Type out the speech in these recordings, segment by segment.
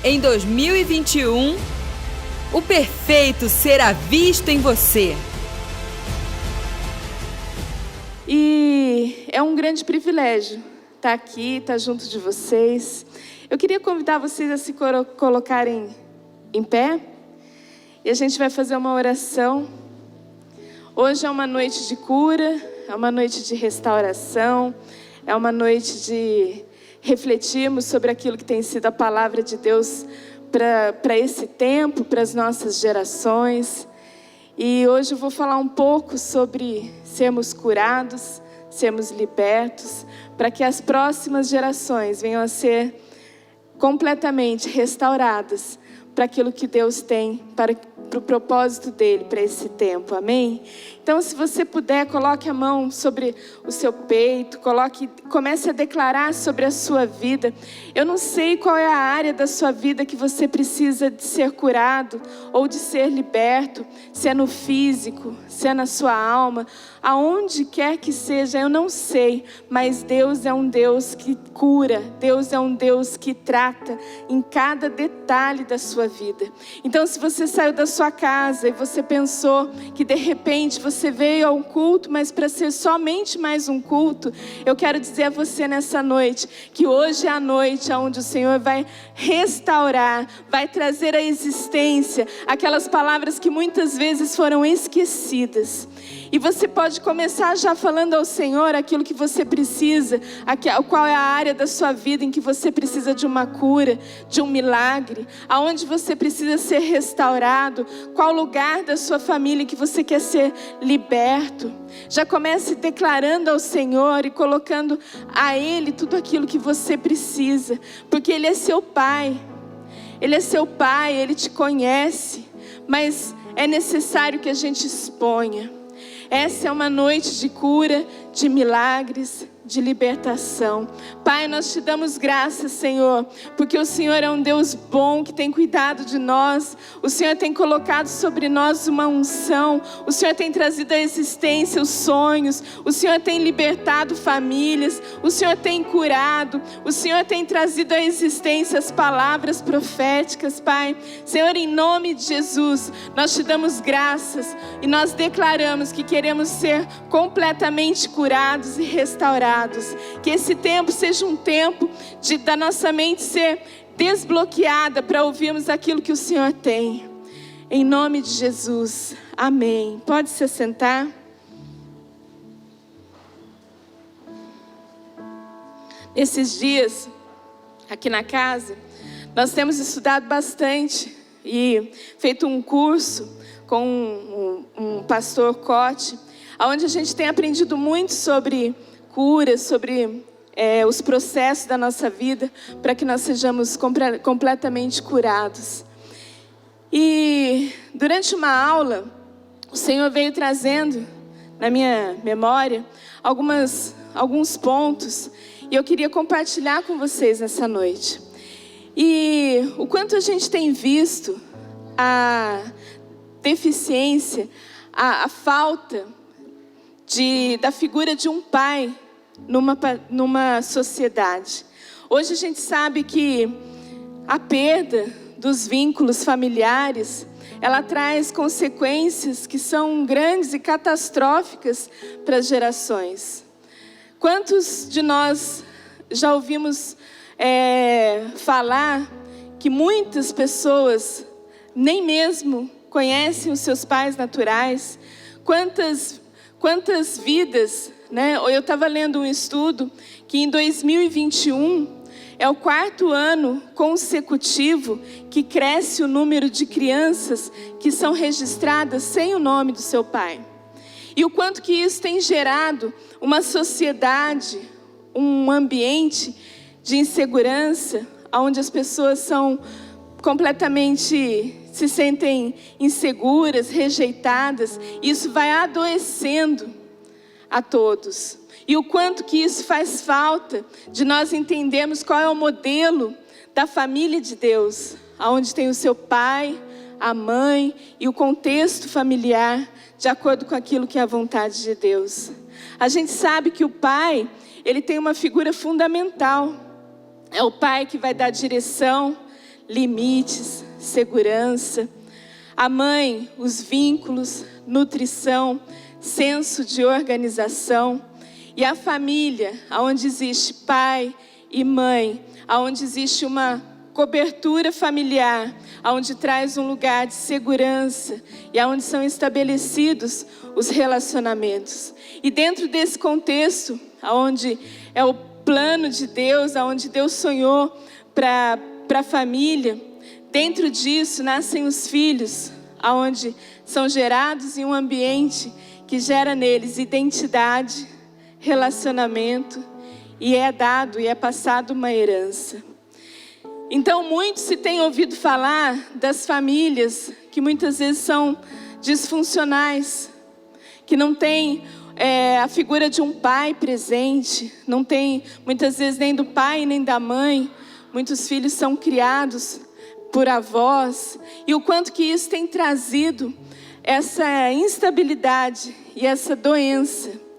Em 2021, o perfeito será visto em você. E é um grande privilégio estar aqui, estar junto de vocês. Eu queria convidar vocês a se colocarem em pé. E a gente vai fazer uma oração. Hoje é uma noite de cura, é uma noite de restauração, é uma noite de refletirmos sobre aquilo que tem sido a palavra de Deus para esse tempo, para as nossas gerações. E hoje eu vou falar um pouco sobre sermos curados, sermos libertos, para que as próximas gerações venham a ser completamente restauradas para aquilo que Deus tem, para o propósito dele para esse tempo, amém? Então, se você puder, coloque a mão sobre o seu peito, comece a declarar sobre a sua vida. Eu não sei qual é a área da sua vida que você precisa de ser curado ou de ser liberto, se é no físico, se é na sua alma, aonde quer que seja, eu não sei, mas Deus é um Deus que cura, Deus é um Deus que trata em cada detalhe da sua vida. Então, se você saiu da sua casa e você pensou que de repente você veio a um culto, mas para ser somente mais um culto, eu quero dizer a você nessa noite, que hoje é a noite onde o Senhor vai restaurar, vai trazer à existência aquelas palavras que muitas vezes foram esquecidas. E você pode começar já falando ao Senhor aquilo que você precisa, qual é a área da sua vida em que você precisa de uma cura, de um milagre, aonde você precisa ser restaurado, qual lugar da sua família que você quer ser liberto. Já comece declarando ao Senhor e colocando a Ele tudo aquilo que você precisa, porque Ele é seu Pai, Ele é seu Pai, Ele te conhece, mas é necessário que a gente exponha. Essa é uma noite de cura, de milagres, de libertação. Pai, nós te damos graças, Senhor, porque o Senhor é um Deus bom que tem cuidado de nós. O Senhor tem colocado sobre nós uma unção. O Senhor tem trazido à existência os sonhos. O Senhor tem libertado famílias. O Senhor tem curado. O Senhor tem trazido à existência as palavras proféticas, Pai. Senhor, em nome de Jesus, nós te damos graças e nós declaramos que queremos ser completamente curados e restaurados. Que esse tempo seja um tempo da nossa mente ser desbloqueada para ouvirmos aquilo que o Senhor tem. Em nome de Jesus, amém. Pode se sentar. Nesses dias, aqui na casa, nós temos estudado bastante e feito um curso com um pastor Cote, onde a gente tem aprendido muito sobre cura, sobre os processos da nossa vida, para que nós sejamos completamente curados. E durante uma aula, o Senhor veio trazendo na minha memória alguns pontos, e eu queria compartilhar com vocês nessa noite. E o quanto a gente tem visto a deficiência, a falta da figura de um pai numa sociedade. Hoje a gente sabe que a perda dos vínculos familiares, ela traz consequências que são grandes e catastróficas para as gerações. Quantos de nós já ouvimos falar que muitas pessoas nem mesmo conhecem os seus pais naturais? Quantas vidas, né? Eu estava lendo um estudo que em 2021 é o 4º ano consecutivo que cresce o número de crianças que são registradas sem o nome do seu pai. E o quanto que isso tem gerado uma sociedade, um ambiente de insegurança, onde as pessoas são completamente, se sentem inseguras, rejeitadas. Isso vai adoecendo a todos. E o quanto que isso faz falta de nós entendermos qual é o modelo da família de Deus, onde tem o seu pai, a mãe e o contexto familiar de acordo com aquilo que é a vontade de Deus. A gente sabe que o pai, ele tem uma figura fundamental. É o pai que vai dar direção, limites, segurança. A mãe, os vínculos, nutrição, senso de organização. E a família, onde existe pai e mãe, onde existe uma cobertura familiar, onde traz um lugar de segurança e onde são estabelecidos os relacionamentos. E dentro desse contexto, onde é o plano de Deus, onde Deus sonhou para a família, dentro disso nascem os filhos, onde são gerados em um ambiente que gera neles identidade, relacionamento, e é dado e é passado uma herança. Então, muito se tem ouvido falar das famílias que muitas vezes são disfuncionais, que não tem a figura de um pai presente, não tem muitas vezes nem do pai nem da mãe. Muitos filhos são criados por avós, e o quanto que isso tem trazido essa instabilidade e essa doença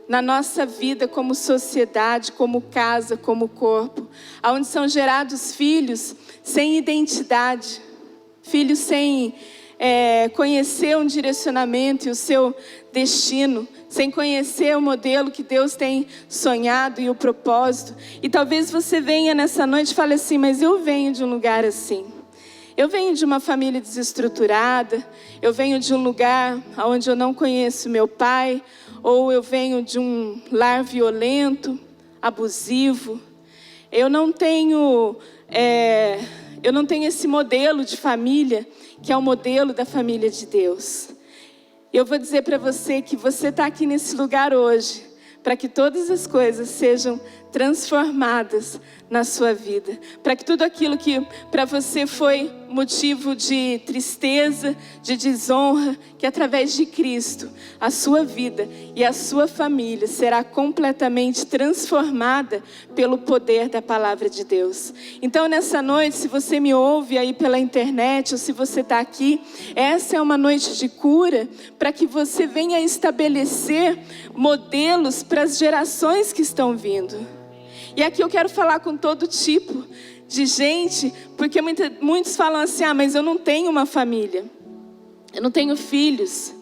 na nossa vida como sociedade, como casa, como corpo, onde são gerados filhos sem identidade, filhos sem conhecer um direcionamento e o seu destino, sem conhecer o modelo que Deus tem sonhado e o propósito. E talvez você venha nessa noite e fale assim: mas eu venho de um lugar assim. Eu venho de uma família desestruturada, eu venho de um lugar onde eu não conheço meu pai, ou eu venho de um lar violento, abusivo. Eu não tenho esse modelo de família, que é o modelo da família de Deus. Eu vou dizer para você que você está aqui nesse lugar hoje, para que todas as coisas sejam transformadas na sua vida, para que tudo aquilo que para você foi motivo de tristeza, de desonra, que através de Cristo, a sua vida e a sua família será completamente transformada pelo poder da palavra de Deus. Então nessa noite, se você me ouve aí pela internet, ou se você está aqui, essa é uma noite de cura, para que você venha estabelecer modelos para as gerações que estão vindo. E aqui eu quero falar com todo tipo de gente, porque muitos falam assim: ah, mas eu não tenho uma família, eu não tenho filhos.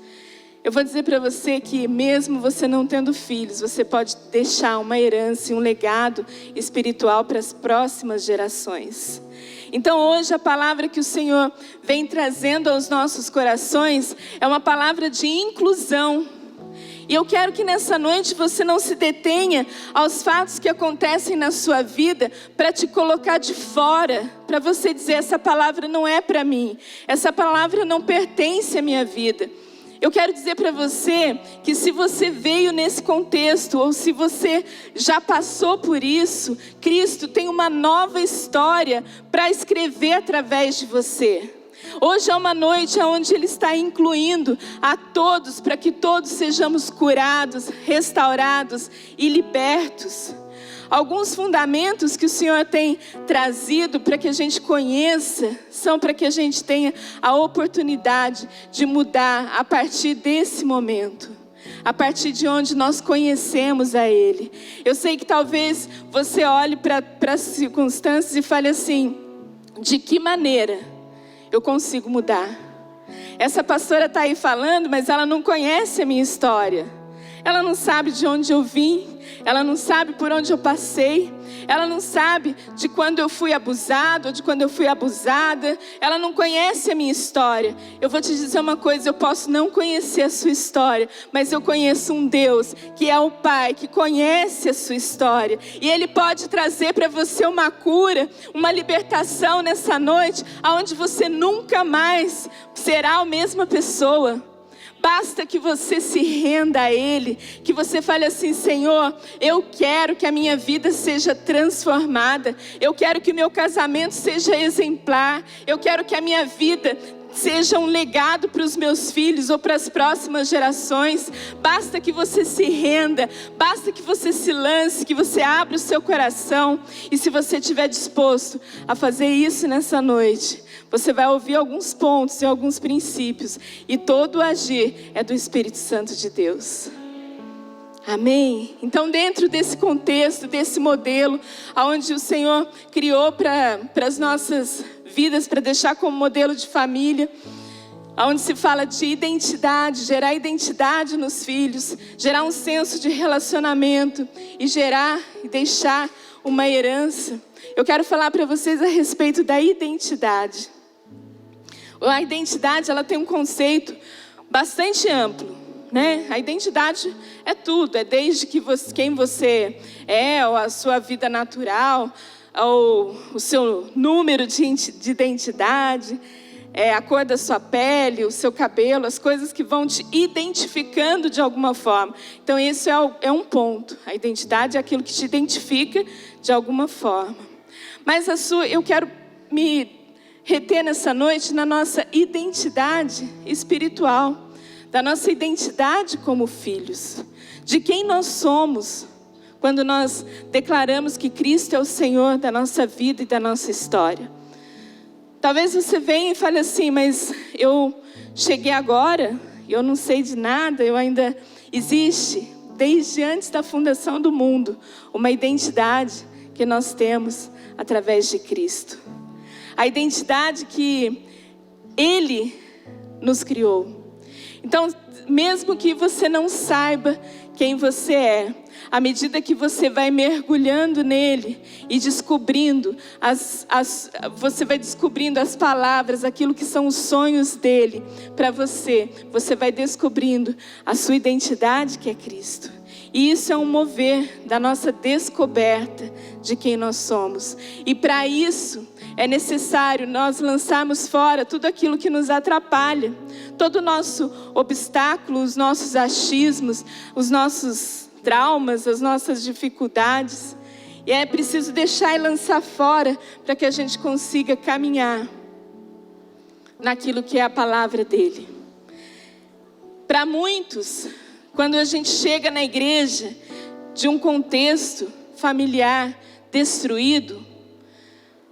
Eu vou dizer para você que mesmo você não tendo filhos, você pode deixar uma herança e um legado espiritual para as próximas gerações. Então hoje a palavra que o Senhor vem trazendo aos nossos corações é uma palavra de inclusão. E eu quero que nessa noite você não se detenha aos fatos que acontecem na sua vida para te colocar de fora, para você dizer: essa palavra não é para mim, essa palavra não pertence à minha vida. Eu quero dizer para você que se você veio nesse contexto, ou se você já passou por isso, Cristo tem uma nova história para escrever através de você. Hoje é uma noite onde Ele está incluindo a todos, para que todos sejamos curados, restaurados e libertos. Alguns fundamentos que o Senhor tem trazido para que a gente conheça, são para que a gente tenha a oportunidade de mudar a partir desse momento, a partir de onde nós conhecemos a Ele. Eu sei que talvez você olhe para as circunstâncias e fale assim: de que maneira eu consigo mudar? Essa pastora está aí falando, mas ela não conhece a minha história. Ela não sabe de onde eu vim, ela não sabe por onde eu passei, ela não sabe de quando eu fui abusado ou de quando eu fui abusada, ela não conhece a minha história. Eu vou te dizer uma coisa: eu posso não conhecer a sua história, mas eu conheço um Deus que é o Pai, que conhece a sua história, e Ele pode trazer para você uma cura, uma libertação nessa noite, onde você nunca mais será a mesma pessoa. Basta que você se renda a Ele, que você fale assim: Senhor, eu quero que a minha vida seja transformada, eu quero que o meu casamento seja exemplar, eu quero que a minha vida seja um legado para os meus filhos ou para as próximas gerações. Basta que você se renda, basta que você se lance, que você abra o seu coração. E se você estiver disposto a fazer isso nessa noite, você vai ouvir alguns pontos e alguns princípios, e todo o agir é do Espírito Santo de Deus. Amém? Então, dentro desse contexto, desse modelo, onde o Senhor criou para as nossas vidas, para deixar como modelo de família, onde se fala de identidade, gerar identidade nos filhos, gerar um senso de relacionamento e gerar e deixar uma herança. Eu quero falar para vocês a respeito da identidade. A identidade, ela tem um conceito bastante amplo, né? A identidade é tudo, é desde quem você é, ou a sua vida natural, ou o seu número de identidade, a cor da sua pele, o seu cabelo, as coisas que vão te identificando de alguma forma. Então esse é um ponto. A identidade é aquilo que te identifica de alguma forma. Mas eu quero me reter nessa noite na nossa identidade espiritual, da nossa identidade como filhos, de quem nós somos, quando nós declaramos que Cristo é o Senhor da nossa vida e da nossa história. Talvez você venha e fale assim, mas eu cheguei agora, eu não sei de nada, eu ainda existe, desde antes da fundação do mundo, uma identidade que nós temos através de Cristo. A identidade que Ele nos criou. Então, mesmo que você não saiba quem você é, à medida que você vai mergulhando nele e descobrindo, você vai descobrindo as palavras, aquilo que são os sonhos dele para você. Você vai descobrindo a sua identidade, que é Cristo. E isso é um mover da nossa descoberta de quem nós somos. E para isso é necessário nós lançarmos fora tudo aquilo que nos atrapalha, todo o nosso obstáculo, os nossos achismos, os nossos traumas, as nossas dificuldades. E é preciso deixar e lançar fora para que a gente consiga caminhar naquilo que é a palavra dele. Para muitos, quando a gente chega na igreja de um contexto familiar destruído,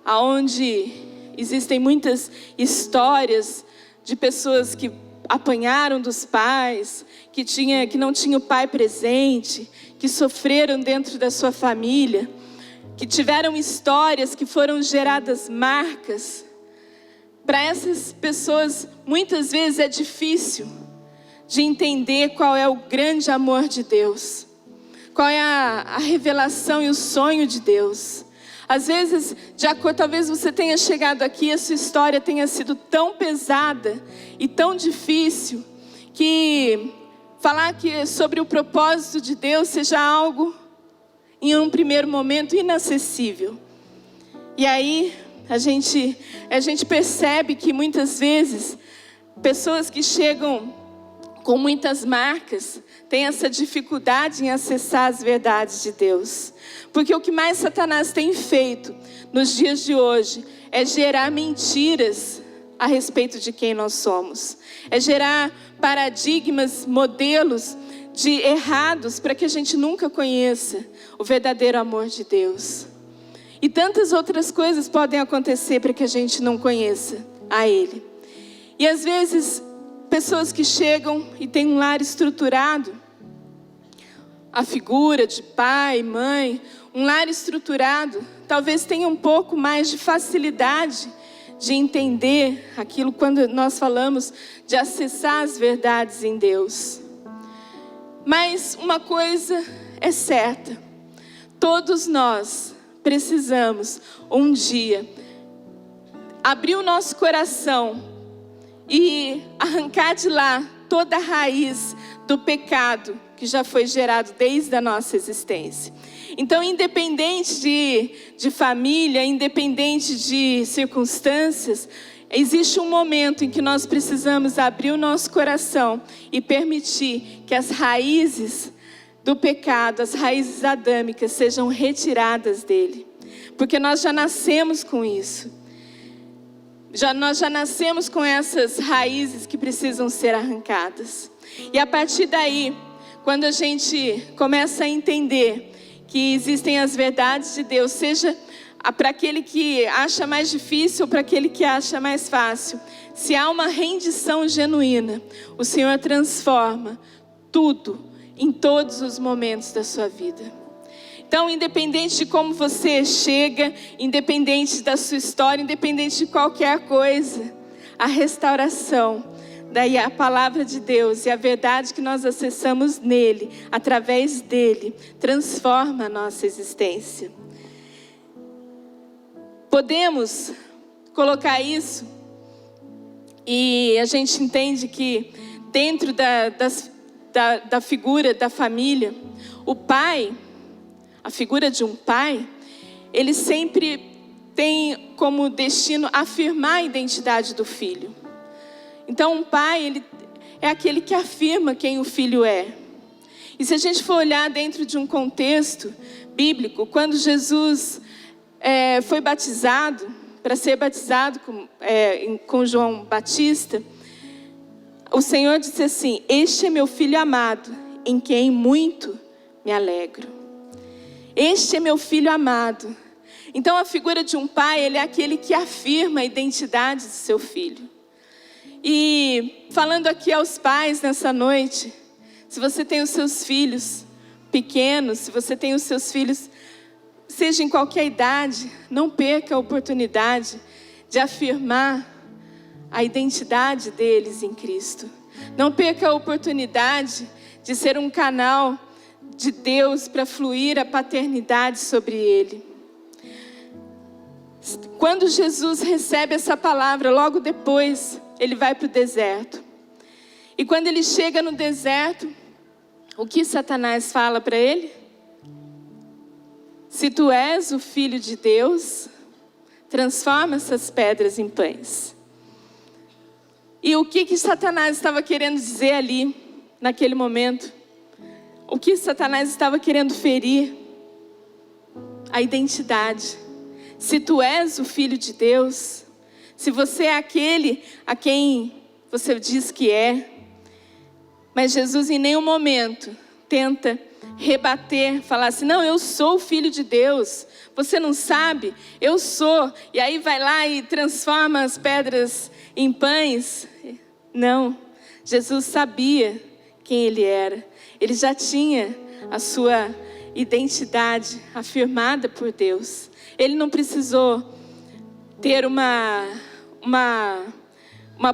aonde existem muitas histórias de pessoas que apanharam dos pais, que não tinham o pai presente, que sofreram dentro da sua família, que tiveram histórias que foram geradas marcas. Para essas pessoas, muitas vezes é difícil de entender qual é o grande amor de Deus, qual é a revelação e o sonho de Deus. Às vezes, talvez você tenha chegado aqui, a sua história tenha sido tão pesada e tão difícil, que falar sobre o propósito de Deus seja algo, em um primeiro momento, inacessível. E aí, a gente percebe que muitas vezes, pessoas que chegam com muitas marcas, tem essa dificuldade em acessar as verdades de Deus. Porque o que mais Satanás tem feito nos dias de hoje é gerar mentiras a respeito de quem nós somos. É gerar paradigmas, modelos errados para que a gente nunca conheça o verdadeiro amor de Deus. E tantas outras coisas podem acontecer para que a gente não conheça a Ele. E às vezes, pessoas que chegam e têm um lar estruturado, a figura de pai, mãe, um lar estruturado, talvez tenha um pouco mais de facilidade de entender aquilo quando nós falamos de acessar as verdades em Deus. Mas uma coisa é certa, todos nós precisamos um dia abrir o nosso coração e arrancar de lá toda a raiz do pecado que já foi gerado desde a nossa existência. Então, independente de família, independente de circunstâncias, existe um momento em que nós precisamos abrir o nosso coração e permitir que as raízes do pecado, as raízes adâmicas, sejam retiradas dele. Porque nós já nascemos com isso. Nós já nascemos com essas raízes que precisam ser arrancadas. E a partir daí, quando a gente começa a entender que existem as verdades de Deus, seja para aquele que acha mais difícil ou para aquele que acha mais fácil, se há uma rendição genuína, o Senhor transforma tudo em todos os momentos da sua vida. Então, independente de como você chega, independente da sua história, independente de qualquer coisa, a restauração, daí a palavra de Deus e a verdade que nós acessamos nele, através dele, transforma a nossa existência. Podemos colocar isso e a gente entende que dentro da figura da família, o pai, a figura de um pai, ele sempre tem como destino afirmar a identidade do filho. Então um pai, ele é aquele que afirma quem o filho é. E se a gente for olhar dentro de um contexto bíblico, quando Jesus foi batizado, para ser batizado com João Batista, o Senhor disse assim: este é meu filho amado, em quem muito me alegro. Este é meu filho amado. Então a figura de um pai, ele é aquele que afirma a identidade do seu filho. E falando aqui aos pais nessa noite, se você tem os seus filhos pequenos, se você tem os seus filhos, seja em qualquer idade, não perca a oportunidade de afirmar a identidade deles em Cristo. Não perca a oportunidade de ser um canal de Deus para fluir a paternidade sobre ele. Quando Jesus recebe essa palavra, logo depois, ele vai para o deserto. E quando ele chega no deserto, o que Satanás fala para ele? Se tu és o Filho de Deus, transforma essas pedras em pães. E o que Satanás estava querendo dizer ali, naquele momento? O que Satanás estava querendo ferir? A identidade. Se tu és o Filho de Deus, se você é aquele a quem você diz que é, mas Jesus em nenhum momento tenta rebater, falar assim: não, eu sou o Filho de Deus, você não sabe, eu sou, e aí vai lá e transforma as pedras em pães. Não, Jesus sabia quem ele era, ele já tinha a sua identidade afirmada por Deus. Ele não precisou ter uma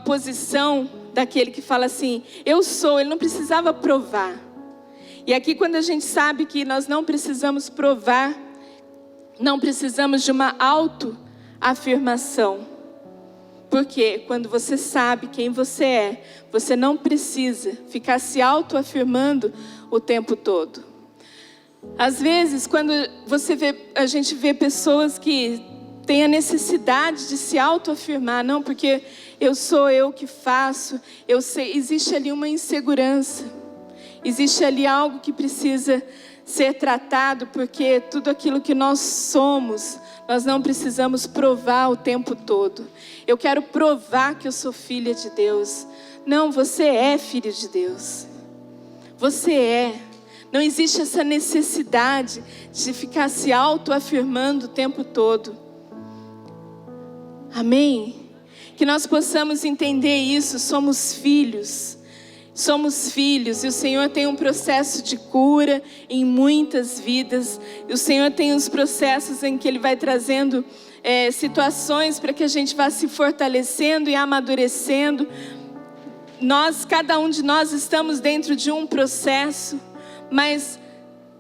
posição daquele que fala assim: eu sou. Ele não precisava provar. E aqui, quando a gente sabe que nós não precisamos provar, não precisamos de uma autoafirmação. Porque quando você sabe quem você é, você não precisa ficar se autoafirmando o tempo todo. Às vezes, quando a gente vê pessoas que têm a necessidade de se autoafirmar, não, porque eu sou eu que faço, eu sei, existe ali uma insegurança, existe ali algo que precisa ser tratado, porque tudo aquilo que nós somos, nós não precisamos provar o tempo todo. Eu quero provar que eu sou filha de Deus. Não, você é filho de Deus. Você é. Não existe essa necessidade de ficar se autoafirmando o tempo todo. Amém? Que nós possamos entender isso. Somos filhos. Somos filhos. E o Senhor tem um processo de cura em muitas vidas. E o Senhor tem uns processos em que Ele vai trazendo situações para que a gente vá se fortalecendo e amadurecendo. Cada um de nós estamos dentro de um processo. Mas,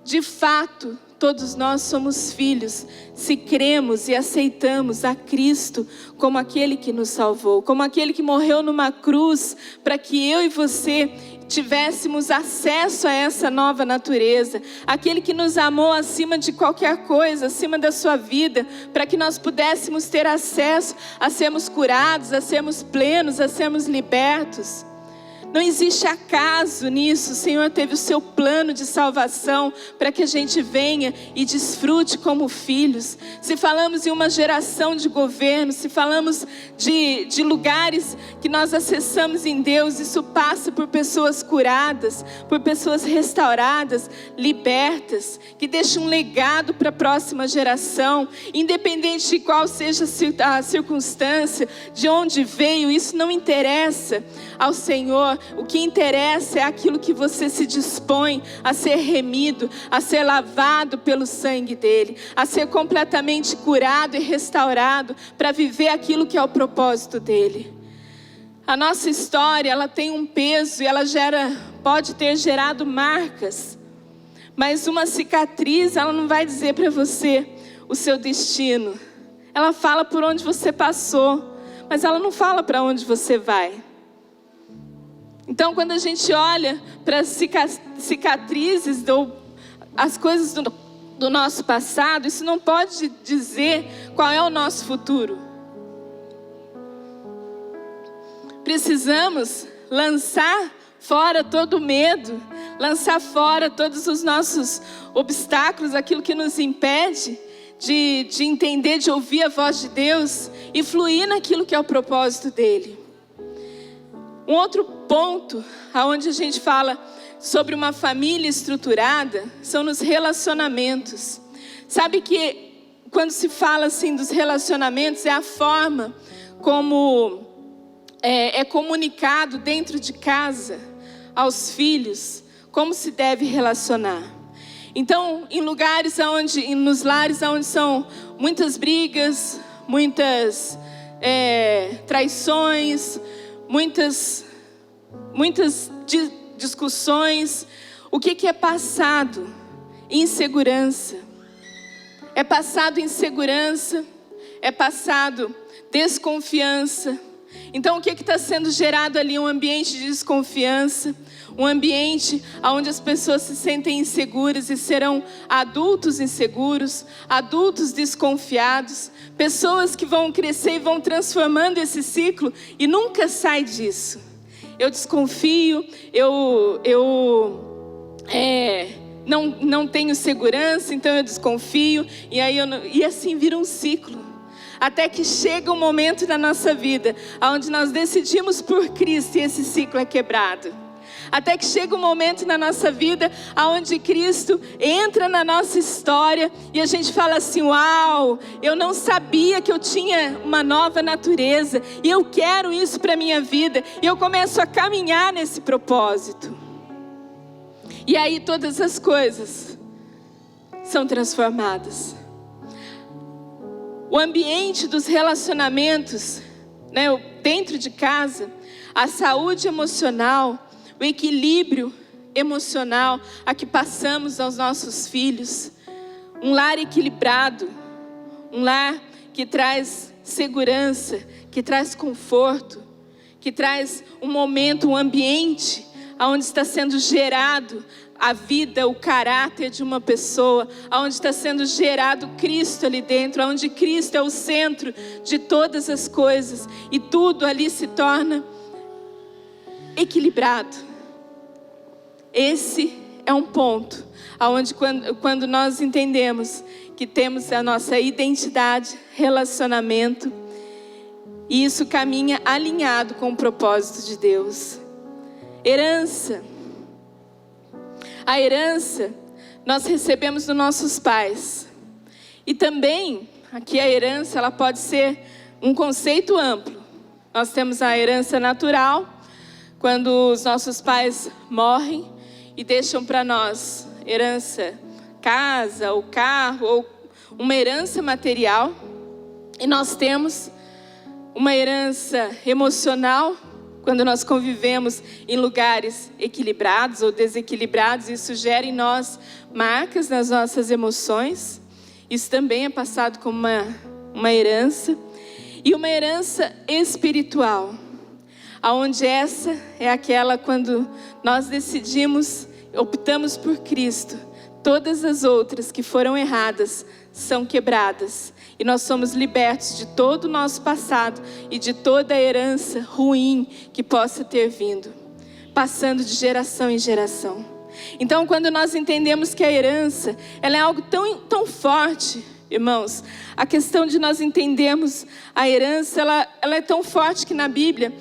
de fato, todos nós somos filhos, se cremos e aceitamos a Cristo como aquele que nos salvou, como aquele que morreu numa cruz, para que eu e você tivéssemos acesso a essa nova natureza, aquele que nos amou acima de qualquer coisa, acima da sua vida, para que nós pudéssemos ter acesso a sermos curados, a sermos plenos, a sermos libertos. Não existe acaso nisso. O Senhor teve o seu plano de salvação para que a gente venha e desfrute como filhos. Se falamos em uma geração de governo, se falamos de lugares que nós acessamos em Deus, isso passa por pessoas curadas, por pessoas restauradas, libertas, que deixam um legado para a próxima geração, independente de qual seja a circunstância, de onde veio, isso não interessa ao Senhor. o que interessa é aquilo que você se dispõe a ser remido, a ser lavado pelo sangue dele, a ser completamente curado e restaurado para viver aquilo que é o propósito dele. A nossa história, ela tem um peso e ela pode ter gerado marcas, mas uma cicatriz, ela não vai dizer para você o seu destino. Ela fala por onde você passou, mas ela não fala para onde você vai. Então, quando a gente olha para as cicatrizes ou as coisas do nosso passado, isso não pode dizer qual é o nosso futuro. Precisamos lançar fora todo o medo, lançar fora todos os nossos obstáculos, aquilo que nos impede de entender, de ouvir a voz de Deus e fluir naquilo que é o propósito dele. Um outro ponto onde a gente fala sobre uma família estruturada são nos relacionamentos. Sabe que quando se fala assim dos relacionamentos, é a forma como é comunicado dentro de casa aos filhos como se deve relacionar. Então, nos lares onde são muitas brigas, muitas traições, muitas discussões, o que é passado? Insegurança. É passado insegurança, é passado desconfiança. Então, o que está sendo gerado ali? Um ambiente de desconfiança, um ambiente onde as pessoas se sentem inseguras e serão adultos inseguros, adultos desconfiados, pessoas que vão crescer e vão transformando esse ciclo e nunca sai disso. Eu desconfio, não tenho segurança, então eu desconfio, e assim vira um ciclo. Até que chega um momento na nossa vida onde nós decidimos por Cristo e esse ciclo é quebrado. Até que chega um momento na nossa vida onde Cristo entra na nossa história e a gente fala assim: uau, eu não sabia que eu tinha uma nova natureza e eu quero isso para a minha vida. E eu começo a caminhar nesse propósito. E aí todas as coisas são transformadas. O ambiente dos relacionamentos, dentro de casa, a saúde emocional, o equilíbrio emocional a que passamos aos nossos filhos. Um lar equilibrado, um lar que traz segurança, que traz conforto, que traz um momento, um ambiente onde está sendo gerado a vida, o caráter de uma pessoa, onde está sendo gerado Cristo ali dentro, onde Cristo é o centro de todas as coisas e tudo ali se torna equilibrado. Esse é um ponto onde quando nós entendemos que temos a nossa identidade, relacionamento, e isso caminha alinhado com o propósito de Deus. Herança. A herança nós recebemos dos nossos pais. E também, aqui a herança, ela pode ser um conceito amplo. Nós temos a herança natural, quando os nossos pais morrem e deixam para nós herança, casa, ou carro, ou uma herança material. E nós temos uma herança emocional, quando nós convivemos em lugares equilibrados ou desequilibrados, isso gera em nós marcas nas nossas emoções. Isso também é passado como uma herança. E uma herança espiritual, onde essa é aquela quando nós decidimos, optamos por Cristo. Todas as outras que foram erradas são quebradas. E nós somos libertos de todo o nosso passado e de toda a herança ruim que possa ter vindo, passando de geração em geração. Então, quando nós entendemos que a herança, ela é algo tão forte, irmãos, a questão de nós entendermos a herança, ela é tão forte que na Bíblia,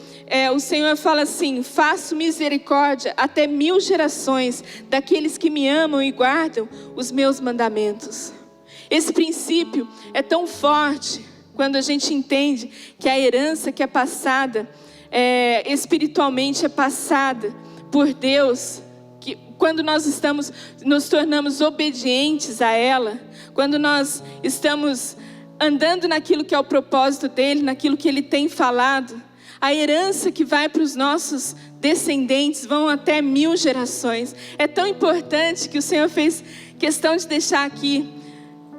o Senhor fala assim: faço misericórdia até 1000 gerações daqueles que me amam e guardam os meus mandamentos. Esse princípio é tão forte quando a gente entende que a herança que é passada espiritualmente é passada por Deus, que quando nós nos tornamos obedientes a ela, quando nós estamos andando naquilo que é o propósito dele, naquilo que ele tem falado, a herança que vai para os nossos descendentes vão até 1000 gerações. É tão importante que o Senhor fez questão de deixar aqui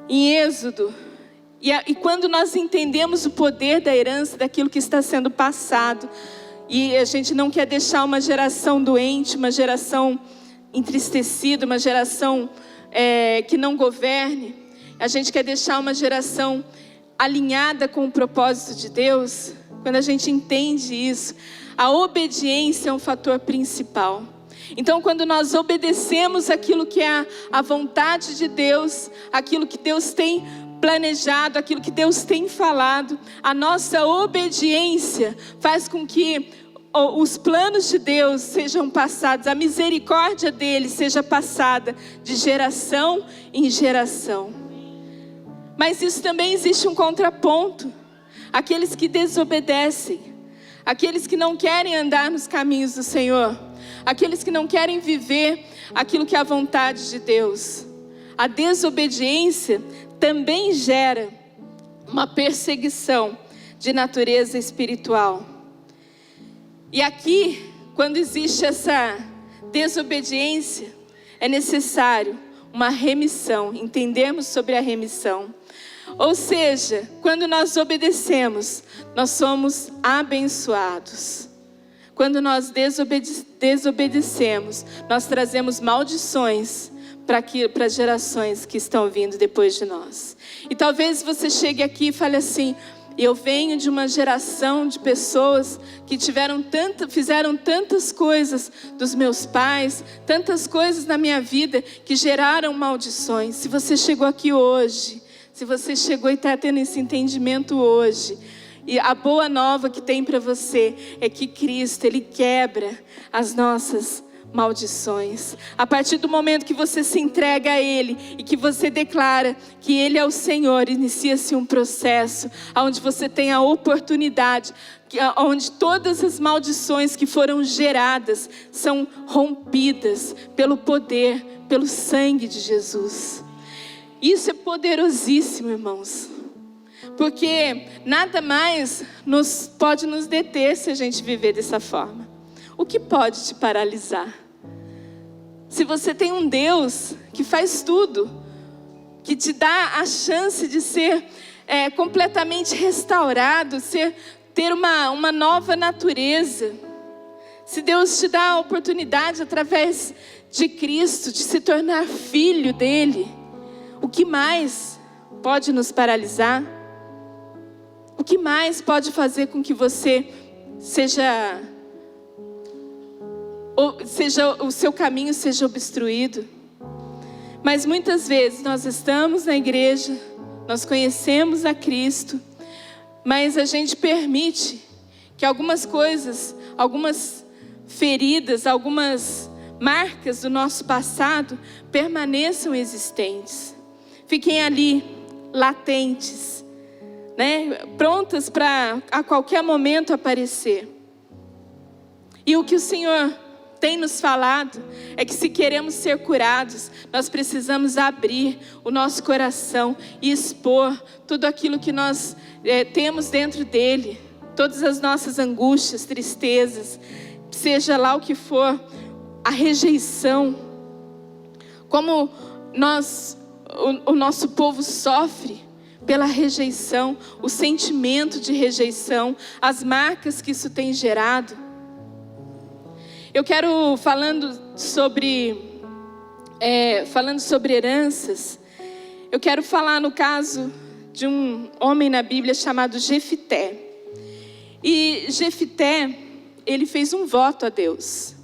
em Êxodo. E quando nós entendemos o poder da herança, daquilo que está sendo passado, e a gente não quer deixar uma geração doente, uma geração entristecida, uma geração que não governe, a gente quer deixar uma geração alinhada com o propósito de Deus. Quando a gente entende isso, a obediência é um fator principal. Então, quando nós obedecemos aquilo que é a vontade de Deus, aquilo que Deus tem planejado, aquilo que Deus tem falado, a nossa obediência faz com que os planos de Deus sejam passados, a misericórdia dele seja passada de geração em geração. Mas isso também existe um contraponto. Aqueles que desobedecem, aqueles que não querem andar nos caminhos do Senhor, aqueles que não querem viver aquilo que é a vontade de Deus. A desobediência também gera uma perseguição de natureza espiritual. E aqui, quando existe essa desobediência, é necessário uma remissão, entendermos sobre a remissão. Ou seja, quando nós obedecemos, nós somos abençoados. Quando nós desobedecemos, nós trazemos maldições para as gerações que estão vindo depois de nós. E talvez você chegue aqui e fale assim: eu venho de uma geração de pessoas que fizeram tantas coisas dos meus pais, tantas coisas na minha vida que geraram maldições. Se você chegou aqui hoje, se você chegou e está tendo esse entendimento hoje, e a boa nova que tem para você é que Cristo, Ele quebra as nossas maldições. A partir do momento que você se entrega a Ele e que você declara que Ele é o Senhor, inicia-se um processo onde você tem a oportunidade, onde todas as maldições que foram geradas são rompidas pelo poder, pelo sangue de Jesus. Isso é poderosíssimo, irmãos, porque nada mais pode nos deter se a gente viver dessa forma. O que pode te paralisar? Se você tem um Deus que faz tudo, que te dá a chance de ser completamente restaurado, ter uma nova natureza. Se Deus te dá a oportunidade através de Cristo de se tornar filho dele, o que mais pode nos paralisar? O que mais pode fazer com que você o seu caminho seja obstruído? Mas muitas vezes nós estamos na igreja, nós conhecemos a Cristo, mas a gente permite que algumas coisas, algumas feridas, algumas marcas do nosso passado permaneçam existentes. Fiquem ali, latentes, prontas para a qualquer momento aparecer. E o que o Senhor tem nos falado é que se queremos ser curados, nós precisamos abrir o nosso coração e expor tudo aquilo que nós temos dentro dele, todas as nossas angústias, tristezas, seja lá o que for, a rejeição, como o nosso povo sofre pela rejeição, o sentimento de rejeição, as marcas que isso tem gerado. Eu quero, falando sobre heranças, eu quero falar no caso de um homem na Bíblia chamado Jefité. E Jefité, ele fez um voto a Deus.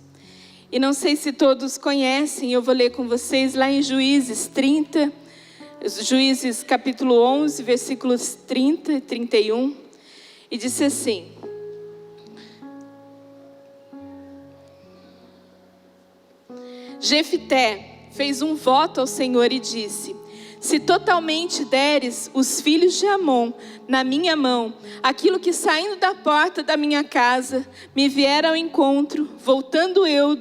E não sei se todos conhecem, eu vou ler com vocês lá em Juízes 30, Juízes capítulo 11, versículos 30 e 31. E disse assim: Jefité fez um voto ao Senhor e disse: Se totalmente deres os filhos de Amon na minha mão, aquilo que saindo da porta da minha casa me vier ao encontro, voltando eu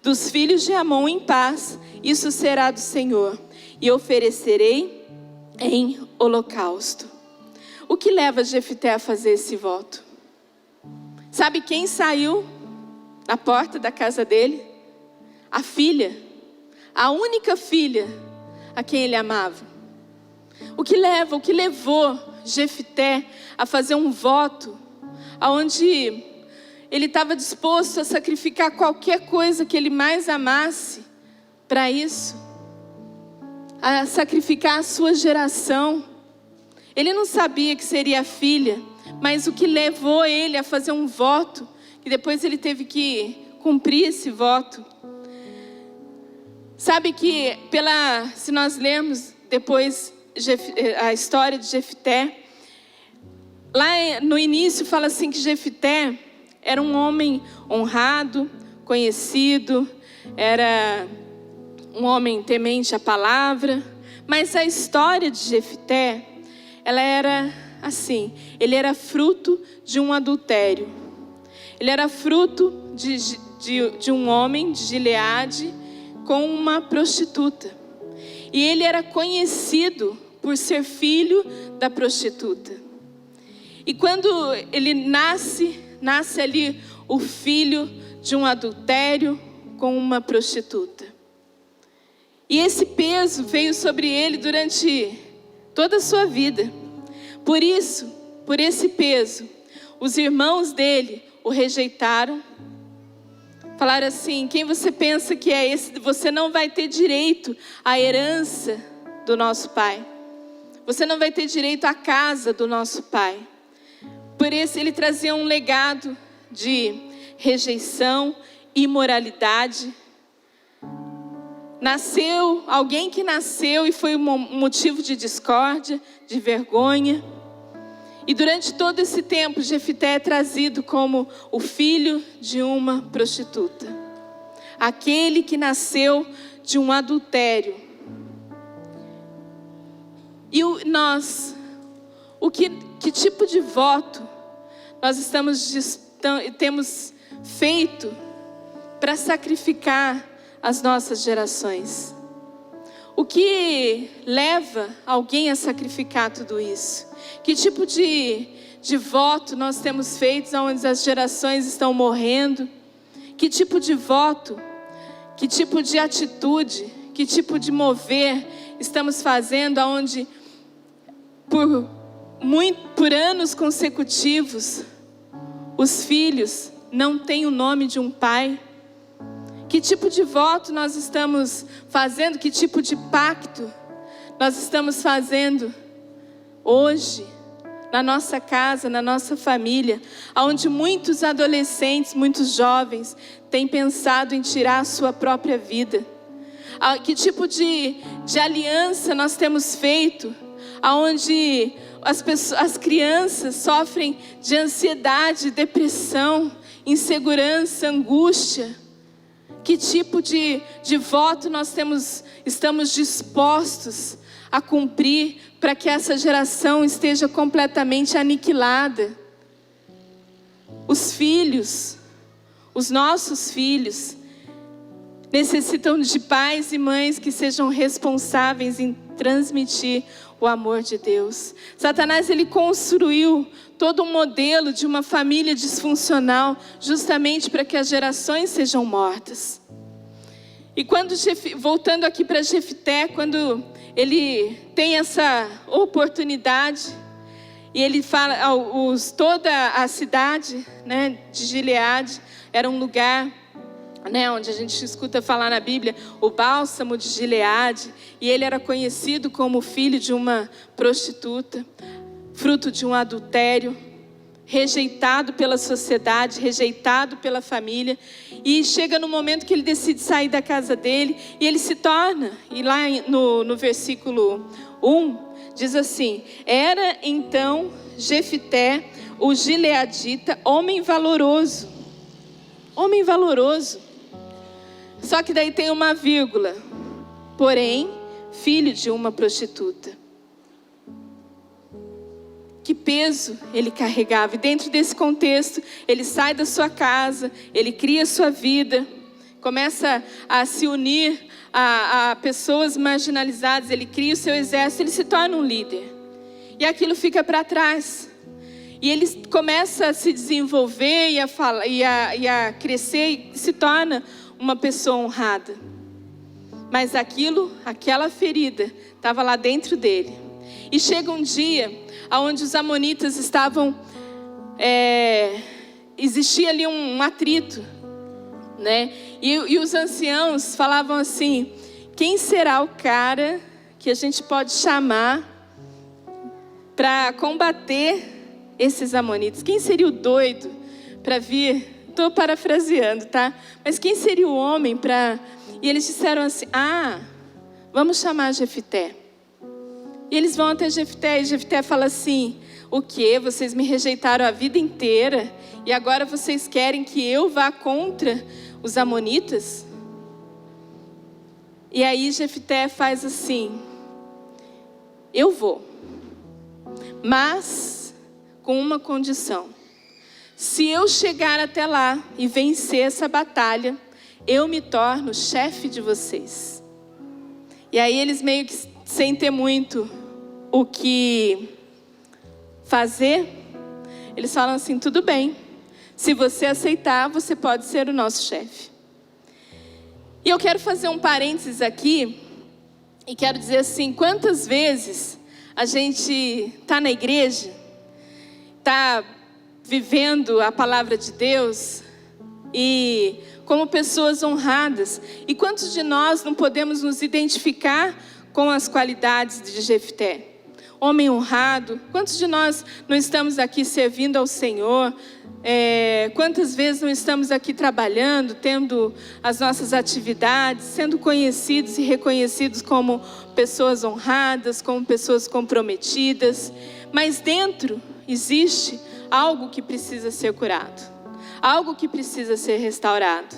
dos filhos de Amon em paz, isso será do Senhor, e oferecerei em holocausto. O que leva Jefté a fazer esse voto? Sabe quem saiu na porta da casa dele? A filha, a única filha a quem ele amava. O que levou Jefté a fazer um voto onde ele estava disposto a sacrificar qualquer coisa que ele mais amasse para isso, a sacrificar a sua geração. Ele não sabia que seria a filha, mas o que levou ele a fazer um voto, que depois ele teve que cumprir esse voto. Sabe que se nós lermos depois a história de Jefté, lá no início fala assim que Jefté era um homem honrado, conhecido, era um homem temente à palavra, mas a história de Jefté, ela era assim, ele era fruto de um adultério. Ele era fruto de um homem de Gileade com uma prostituta. E ele era conhecido por ser filho da prostituta. E quando ele nasce ali o filho de um adultério com uma prostituta. E esse peso veio sobre ele durante toda a sua vida. Por isso, por esse peso, os irmãos dele o rejeitaram. Falaram assim: quem você pensa que é esse? Você não vai ter direito à herança do nosso pai. Você não vai ter direito à casa do nosso pai. Por isso ele trazia um legado de rejeição, imoralidade. Alguém que nasceu e foi um motivo de discórdia, de vergonha. E durante todo esse tempo, Jefté é trazido como o filho de uma prostituta. Aquele que nasceu de um adultério. E que tipo de voto nós temos feito para sacrificar as nossas gerações? O que leva alguém a sacrificar tudo isso? Que tipo de voto nós temos feito onde as gerações estão morrendo? Que tipo de voto? Que tipo de atitude? Que tipo de mover estamos fazendo onde por anos consecutivos os filhos não têm o nome de um pai? Que tipo de voto nós estamos fazendo? Que tipo de pacto nós estamos fazendo hoje, na nossa casa, na nossa família, onde muitos adolescentes, muitos jovens têm pensado em tirar a sua própria vida? Que tipo de aliança nós temos feito, onde as crianças sofrem de ansiedade, depressão, insegurança, angústia? Que tipo de voto nós estamos dispostos a cumprir para que essa geração esteja completamente aniquilada? Os nossos filhos, necessitam de pais e mães que sejam responsáveis em transmitir o amor de Deus. Satanás, ele construiu todo um modelo de uma família disfuncional, justamente para que as gerações sejam mortas. E voltando aqui para Jefté, quando ele tem essa oportunidade, e ele fala, toda a cidade, né, de Gileade era um lugar, né, onde a gente escuta falar na Bíblia, o bálsamo de Gileade, e ele era conhecido como filho de uma prostituta, fruto de um adultério, rejeitado pela sociedade, rejeitado pela família, e chega no momento que ele decide sair da casa dele, e ele se torna, e lá no versículo 1, diz assim: era então Jefté, o gileadita, homem valoroso. Homem valoroso. Só que daí tem uma vírgula. Porém, filho de uma prostituta. Que peso ele carregava. E dentro desse contexto, ele sai da sua casa, ele cria a sua vida, começa a se unir a pessoas marginalizadas, ele cria o seu exército, ele se torna um líder. E aquilo fica para trás. E ele começa a se desenvolver e a crescer e se torna uma pessoa honrada. Mas aquela ferida estava lá dentro dele. E chega um dia onde os amonitas estavam... existia ali um atrito, né? E os anciãos falavam assim: quem será o cara que a gente pode chamar para combater esses amonitas? Quem seria o doido para vir? Estou parafraseando, tá? Mas quem seria o homem para... E eles disseram assim: vamos chamar Jefté. E eles vão até Jefté, e Jefté fala assim: o quê? Vocês me rejeitaram a vida inteira e agora vocês querem que eu vá contra os amonitas? E aí Jefté faz assim: eu vou, mas com uma condição. Se eu chegar até lá e vencer essa batalha, eu me torno chefe de vocês. E aí eles meio que, sem ter muito o que fazer, eles falam assim: tudo bem, se você aceitar, você pode ser o nosso chefe. E eu quero fazer um parênteses aqui, e quero dizer assim: quantas vezes a gente está na igreja, está vivendo a palavra de Deus, e como pessoas honradas, e quantos de nós não podemos nos identificar com as qualidades de Jefté? Homem honrado. Quantos de nós não estamos aqui servindo ao Senhor? Quantas vezes não estamos aqui trabalhando, tendo as nossas atividades, sendo conhecidos e reconhecidos como pessoas honradas, como pessoas comprometidas, mas dentro existe algo que precisa ser curado, algo que precisa ser restaurado.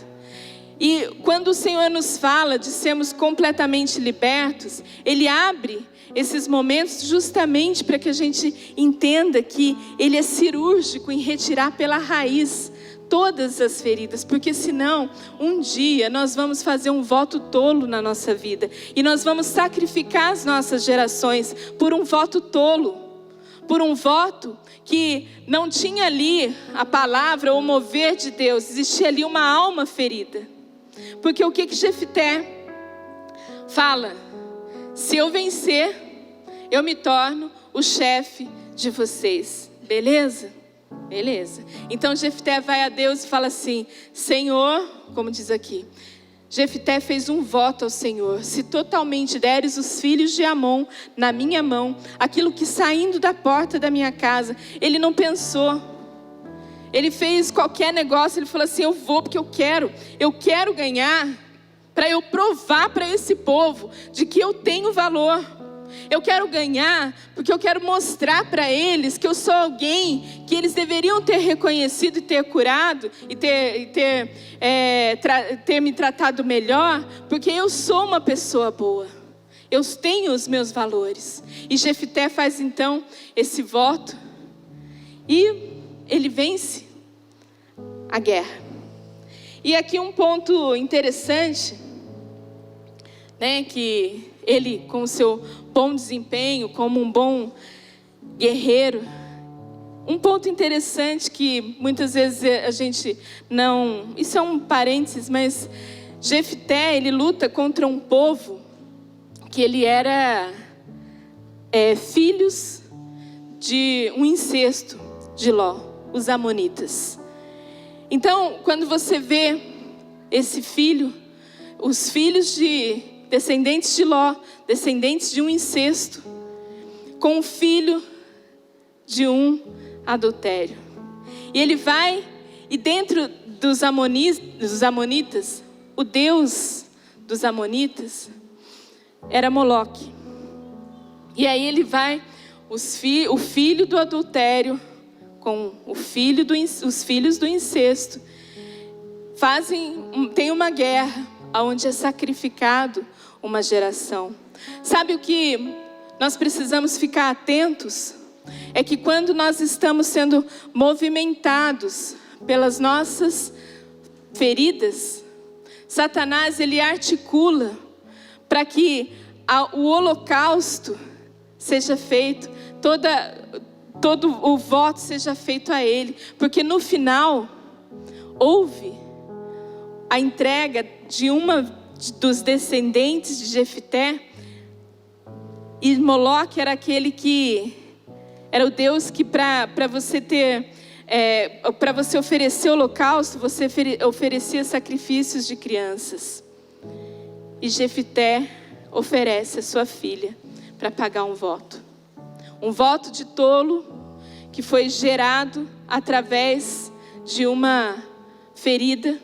E quando o Senhor nos fala de sermos completamente libertos, Ele abre esses momentos justamente para que a gente entenda que Ele é cirúrgico em retirar pela raiz todas as feridas, porque senão um dia nós vamos fazer um voto tolo na nossa vida, e nós vamos sacrificar as nossas gerações por um voto tolo, por um voto que não tinha ali a palavra ou o mover de Deus, existia ali uma alma ferida. Porque o que Jefté fala? Se eu vencer, eu me torno o chefe de vocês. Beleza? Beleza. Então Jefté vai a Deus e fala assim: Senhor, como diz aqui, Jefté fez um voto ao Senhor: se totalmente deres os filhos de Amon na minha mão, aquilo que saindo da porta da minha casa. Ele não pensou, ele fez qualquer negócio, ele falou assim: eu vou porque eu quero ganhar, para eu provar para esse povo de que eu tenho valor. Eu quero ganhar porque eu quero mostrar para eles que eu sou alguém que eles deveriam ter reconhecido e ter curado e ter me tratado melhor, porque eu sou uma pessoa boa, eu tenho os meus valores. E Jefté faz então esse voto e ele vence a guerra. E aqui um ponto interessante, né, que ele, com o seu bom desempenho, como um bom guerreiro, um ponto interessante que muitas vezes a gente não... Isso é um parênteses, mas Jefté, ele luta contra um povo que ele era filhos de um incesto de Ló, os amonitas. Então, quando você vê esse filho, os filhos de descendentes de Ló, descendentes de um incesto, com o filho de um adultério. E ele vai, e dentro dos amonitas, o deus dos amonitas era Moloque. E aí ele vai, o filho do adultério com os filhos do incesto, tem uma guerra onde é sacrificado uma geração. Sabe o que nós precisamos ficar atentos? É que quando nós estamos sendo movimentados pelas nossas feridas, Satanás, ele articula para que o holocausto seja feito, todo o voto seja feito a ele, porque no final houve a entrega de dos descendentes de Jefté, e Moloque era aquele que era o Deus que para você ter, para você oferecer holocausto, você oferecia sacrifícios de crianças. E Jefté oferece a sua filha para pagar um voto de tolo que foi gerado através de uma ferida,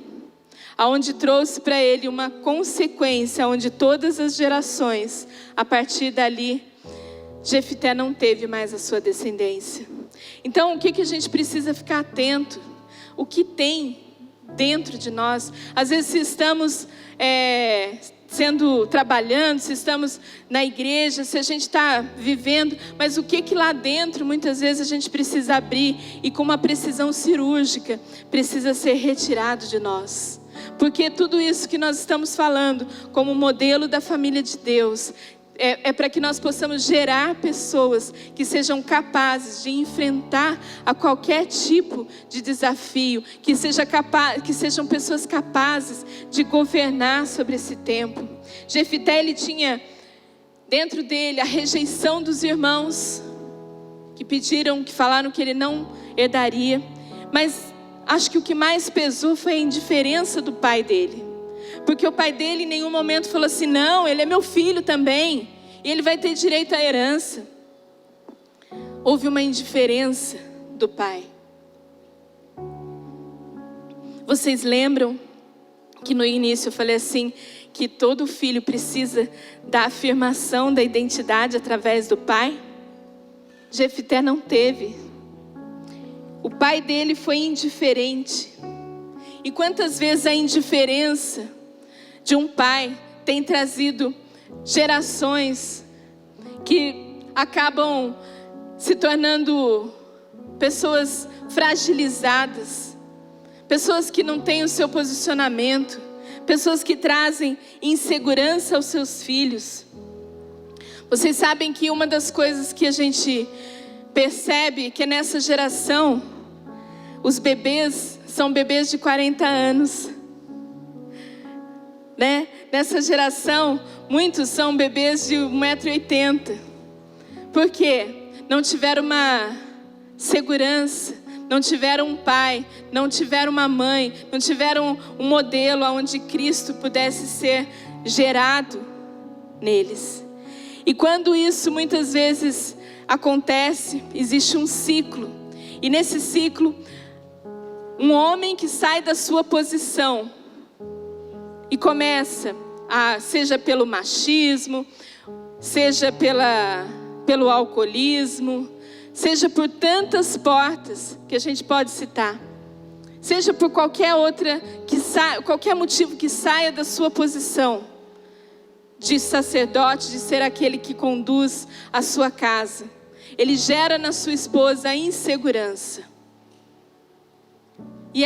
aonde trouxe para ele uma consequência, onde todas as gerações, a partir dali, Jefté não teve mais a sua descendência. Então, o que a gente precisa ficar atento? O que dentro de nós? Às vezes, se estamos trabalhando, se estamos na igreja, se a gente está vivendo, mas o que lá dentro, muitas vezes a gente precisa abrir e com uma precisão cirúrgica, precisa ser retirado de nós. Porque tudo isso que nós estamos falando, como modelo da família de Deus, é para que nós possamos gerar pessoas que sejam capazes de enfrentar a qualquer tipo de desafio, que sejam pessoas capazes de governar sobre esse tempo. Jefté, ele tinha dentro dele a rejeição dos irmãos, que falaram que ele não herdaria, mas acho que o que mais pesou foi a indiferença do pai dele. Porque o pai dele em nenhum momento falou assim: não, ele é meu filho também, e ele vai ter direito à herança. Houve uma indiferença do pai. Vocês lembram que no início eu falei assim, que todo filho precisa da afirmação da identidade através do pai? Jefté não teve. O pai dele foi indiferente. E quantas vezes a indiferença de um pai tem trazido gerações que acabam se tornando pessoas fragilizadas, pessoas que não têm o seu posicionamento, pessoas que trazem insegurança aos seus filhos. Vocês sabem que uma das coisas que a gente percebe que nessa geração, os bebês são bebês de 40 anos. Né? Nessa geração, muitos são bebês de 1,80 m. Por quê? Não tiveram uma segurança, não tiveram um pai, não tiveram uma mãe, não tiveram um modelo onde Cristo pudesse ser gerado neles. E quando isso muitas vezes acontece, existe um ciclo. E nesse ciclo, um homem que sai da sua posição e começa seja pelo machismo, seja pelo alcoolismo, seja por tantas portas que a gente pode citar, seja por qualquer qualquer motivo que saia da sua posição de sacerdote, de ser aquele que conduz a sua casa, ele gera na sua esposa a insegurança. E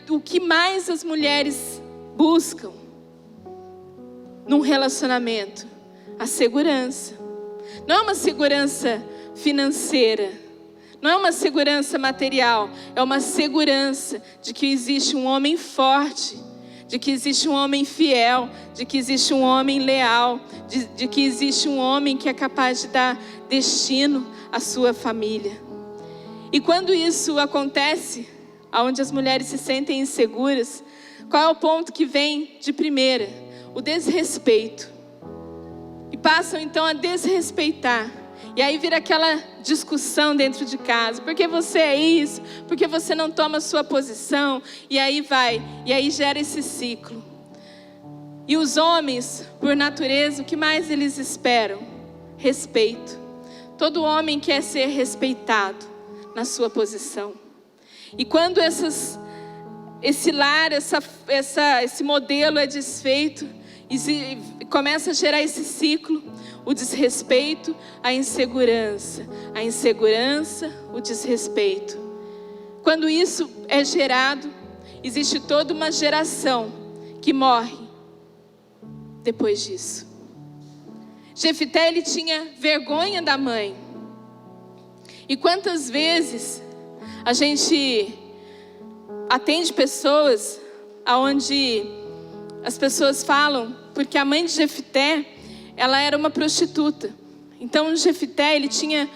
o que mais as mulheres buscam num relacionamento? A segurança. Não é uma segurança financeira, não é uma segurança material, é uma segurança de que existe um homem forte, de que existe um homem fiel, de que existe um homem leal, de que existe um homem que é capaz de dar destino à sua família. E quando isso acontece, onde as mulheres se sentem inseguras, qual é o ponto que vem de primeira? O desrespeito. E passam então a desrespeitar. E aí vira aquela discussão dentro de casa. Por que você é isso? Por que você não toma a sua posição? E aí vai. E aí gera esse ciclo. E os homens, por natureza, o que mais eles esperam? Respeito. Todo homem quer ser respeitado na sua posição. E quando esse lar, esse modelo é desfeito, E começa a gerar esse ciclo, o desrespeito, a insegurança, o desrespeito. Quando isso é gerado, existe toda uma geração que morre depois disso. Jefité, ele tinha vergonha da mãe. E quantas vezes a gente atende pessoas onde as pessoas falam, porque a mãe de Jefité, ela era uma prostituta. Então Jefité, ele tinha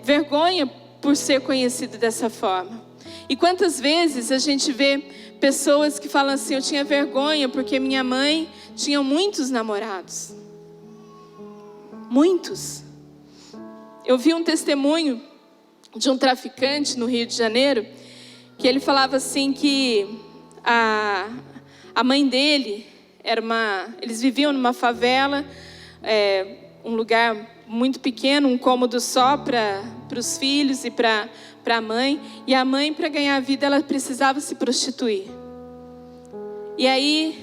vergonha por ser conhecido dessa forma. E quantas vezes a gente vê pessoas que falam assim, eu tinha vergonha porque minha mãe tinha muitos namorados. Muitos. Eu vi um testemunho de um traficante no Rio de Janeiro, que ele falava assim que a mãe dele eles viviam numa favela, um lugar muito pequeno, um cômodo só para os filhos e para a mãe. E a mãe, para ganhar a vida, ela precisava se prostituir. E aí,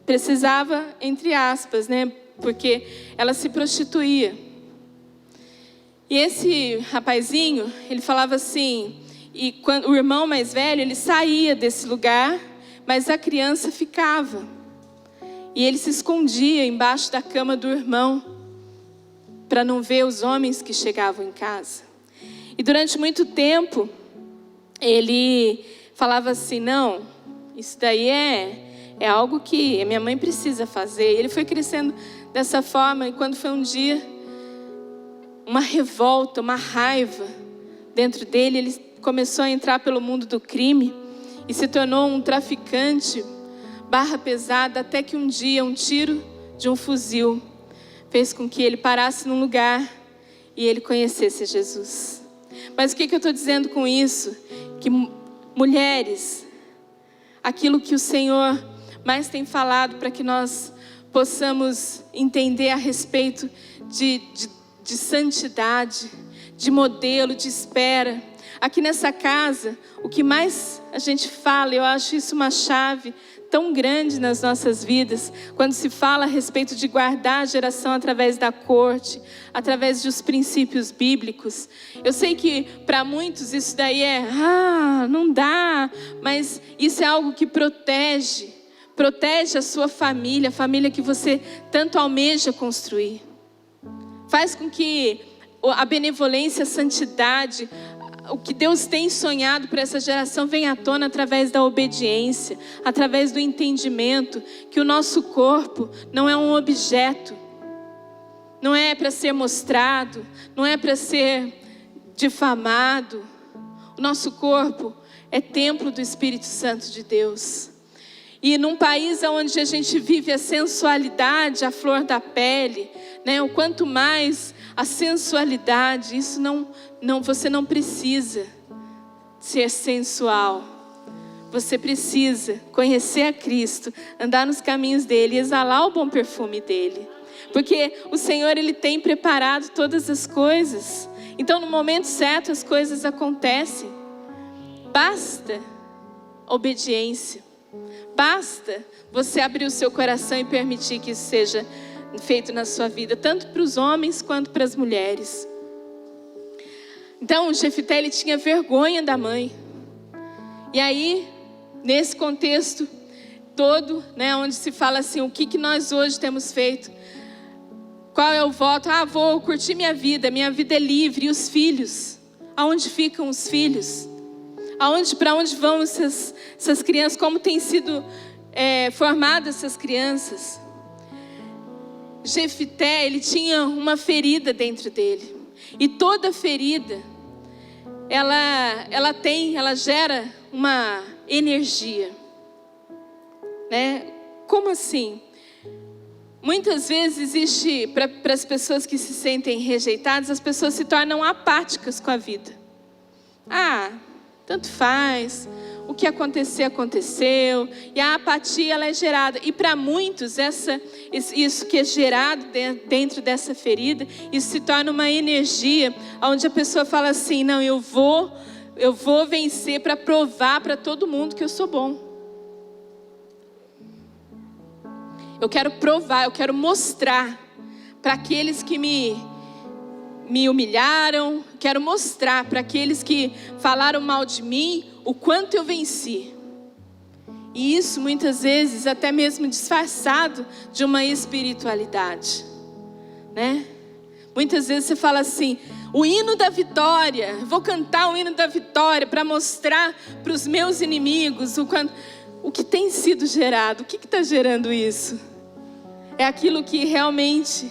precisava, entre aspas, né? Porque ela se prostituía. E esse rapazinho, ele falava assim, e quando o irmão mais velho, ele saía desse lugar, mas a criança ficava. E ele se escondia embaixo da cama do irmão, para não ver os homens que chegavam em casa. E durante muito tempo, ele falava assim, não, isso daí é algo que a minha mãe precisa fazer. E ele foi crescendo dessa forma, e quando foi um dia, uma revolta, uma raiva dentro dele, ele começou a entrar pelo mundo do crime e se tornou um traficante, barra pesada, até que um dia um tiro de um fuzil fez com que ele parasse num lugar e ele conhecesse Jesus. Mas o que eu estou dizendo com isso? Que mulheres, aquilo que o Senhor mais tem falado para que nós possamos entender a respeito de santidade, de modelo, de espera. Aqui nessa casa, o que mais a gente fala, eu acho isso uma chave tão grande nas nossas vidas, quando se fala a respeito de guardar a geração através da corte, através dos princípios bíblicos. Eu sei que para muitos isso daí não dá, mas isso é algo que protege a sua família, a família que você tanto almeja construir. Faz com que a benevolência, a santidade, o que Deus tem sonhado para essa geração venha à tona através da obediência, através do entendimento que o nosso corpo não é um objeto, não é para ser mostrado, não é para ser difamado. O nosso corpo é templo do Espírito Santo de Deus. E num país onde a gente vive a sensualidade, a flor da pele, né? O quanto mais a sensualidade, isso você não precisa ser sensual. Você precisa conhecer a Cristo, andar nos caminhos dele, exalar o bom perfume dele. Porque o Senhor, ele tem preparado todas as coisas. Então no momento certo as coisas acontecem. Basta obediência. Basta você abrir o seu coração e permitir que isso seja feito na sua vida, tanto para os homens quanto para as mulheres. Então, Jefité, ele tinha vergonha da mãe. E aí, nesse contexto todo, né, onde se fala assim, o que nós hoje temos feito? Qual é o voto? Vou curtir minha vida é livre. E os filhos? Aonde ficam os filhos? Para onde vão essas crianças? Como têm sido formadas essas crianças? Jefité, ele tinha uma ferida dentro dele. E toda ferida, ela gera uma energia. Né? Como assim? Muitas vezes existe, para as pessoas que se sentem rejeitadas, as pessoas se tornam apáticas com a vida. Tanto faz, o que acontecer, aconteceu. E a apatia, ela é gerada. E para muitos, isso que é gerado dentro dessa ferida, isso se torna uma energia, onde a pessoa fala assim, não, eu vou vencer para provar para todo mundo que eu sou bom. Eu quero provar, eu quero mostrar para aqueles que me humilharam, quero mostrar para aqueles que falaram mal de mim o quanto eu venci. E isso muitas vezes até mesmo disfarçado de uma espiritualidade, né? Muitas vezes você fala assim, o hino da vitória, vou cantar o hino da vitória para mostrar para os meus inimigos o que tem sido gerado. O que está gerando isso? É aquilo que realmente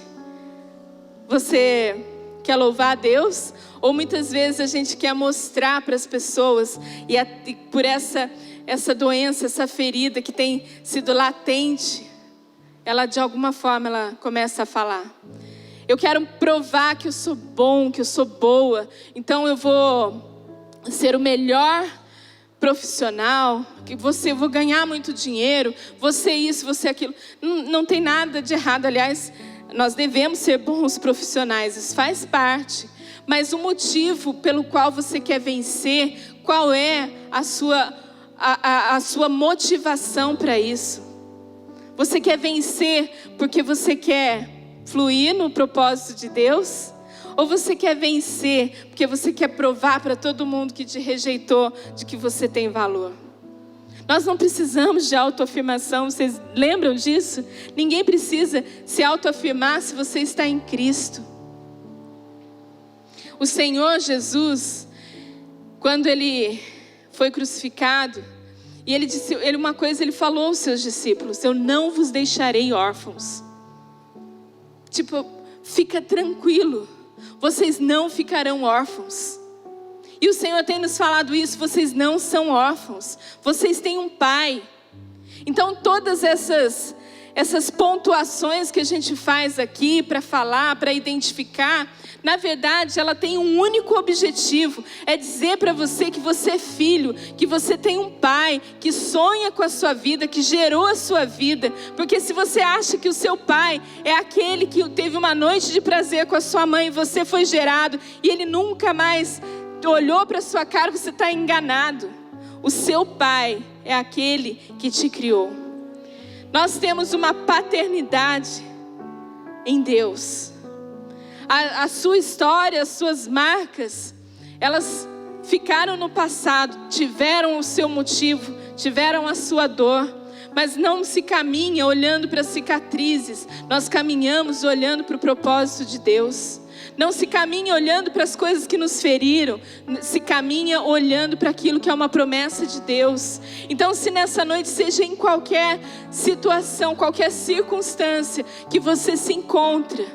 você quer louvar a Deus? Ou muitas vezes a gente quer mostrar para as pessoas, e por essa doença, essa ferida que tem sido latente, ela de alguma forma ela começa a falar. Eu quero provar que eu sou bom, que eu sou boa, então eu vou ser o melhor profissional, eu vou ganhar muito dinheiro, vou ser isso, vou ser aquilo. Não tem nada de errado, aliás, nós devemos ser bons profissionais, isso faz parte. Mas o motivo pelo qual você quer vencer, qual é a sua motivação para isso? Você quer vencer porque você quer fluir no propósito de Deus? Ou você quer vencer porque você quer provar para todo mundo que te rejeitou de que você tem valor? Nós não precisamos de autoafirmação, vocês lembram disso? Ninguém precisa se autoafirmar se você está em Cristo. O Senhor Jesus, quando Ele foi crucificado, e Ele disse, uma coisa Ele falou aos seus discípulos: eu não vos deixarei órfãos. Tipo, fica tranquilo, vocês não ficarão órfãos. E o Senhor tem nos falado isso, vocês não são órfãos, vocês têm um Pai. Então todas essas pontuações que a gente faz aqui para falar, para identificar, na verdade ela tem um único objetivo, é dizer para você que você é filho, que você tem um Pai, que sonha com a sua vida, que gerou a sua vida. Porque se você acha que o seu pai é aquele que teve uma noite de prazer com a sua mãe, e você foi gerado, e ele nunca mais olhou para sua cara, você está enganado. O seu Pai é aquele que te criou. Nós temos uma paternidade em Deus. A sua história, as suas marcas, elas ficaram no passado, tiveram o seu motivo, tiveram a sua dor, mas não se caminha olhando para as cicatrizes, nós caminhamos olhando para o propósito de Deus. Não se caminha olhando para as coisas que nos feriram, se caminha olhando para aquilo que é uma promessa de Deus. Então, se nessa noite, seja em qualquer situação, qualquer circunstância que você se encontra,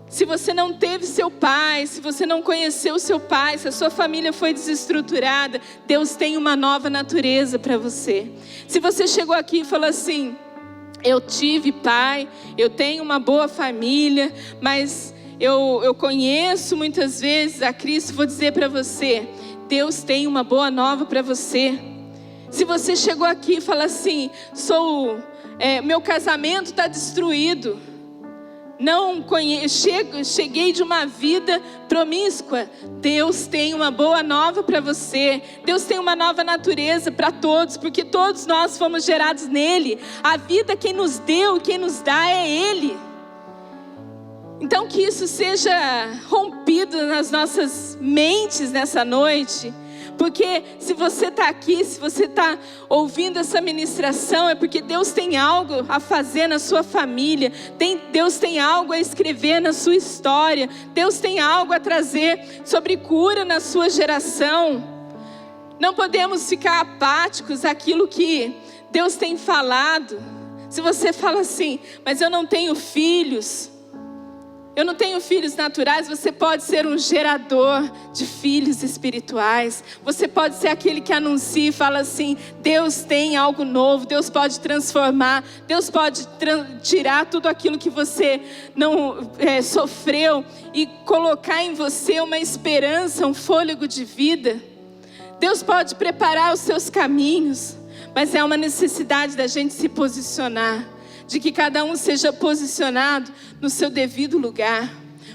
se você não teve seu pai, se você não conheceu seu pai, se a sua família foi desestruturada, Deus tem uma nova natureza para você. Se você chegou aqui e falou assim, eu tive pai, eu tenho uma boa família, mas eu conheço muitas vezes a Cristo, vou dizer para você, Deus tem uma boa nova para você. Se você chegou aqui e fala assim, meu casamento está destruído, cheguei de uma vida promíscua, Deus tem uma boa nova para você. Deus tem uma nova natureza para todos, porque todos nós fomos gerados nele. A vida quem nos deu e quem nos dá é Ele. Então que isso seja rompido nas nossas mentes nessa noite. Porque se você está aqui, se você está ouvindo essa ministração, é porque Deus tem algo a fazer na sua família. Deus tem algo a escrever na sua história. Deus tem algo a trazer sobre cura na sua geração. Não podemos ficar apáticos àquilo que Deus tem falado. Se você fala assim, mas eu não tenho filhos, eu não tenho filhos naturais, você pode ser um gerador de filhos espirituais. Você pode ser aquele que anuncia e fala assim, Deus tem algo novo, Deus pode transformar, Deus pode tirar tudo aquilo que você não sofreu e colocar em você uma esperança, um fôlego de vida. Deus pode preparar os seus caminhos, mas é uma necessidade da gente se posicionar, de que cada um seja posicionado no seu devido lugar.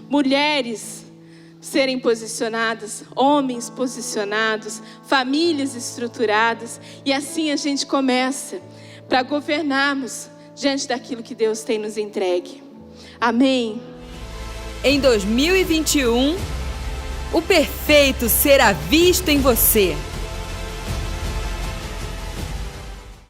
Mulheres serem posicionadas, homens posicionados, famílias estruturadas. E assim a gente começa para governarmos diante daquilo que Deus tem nos entregue. Amém. Em 2021, o perfeito será visto em você.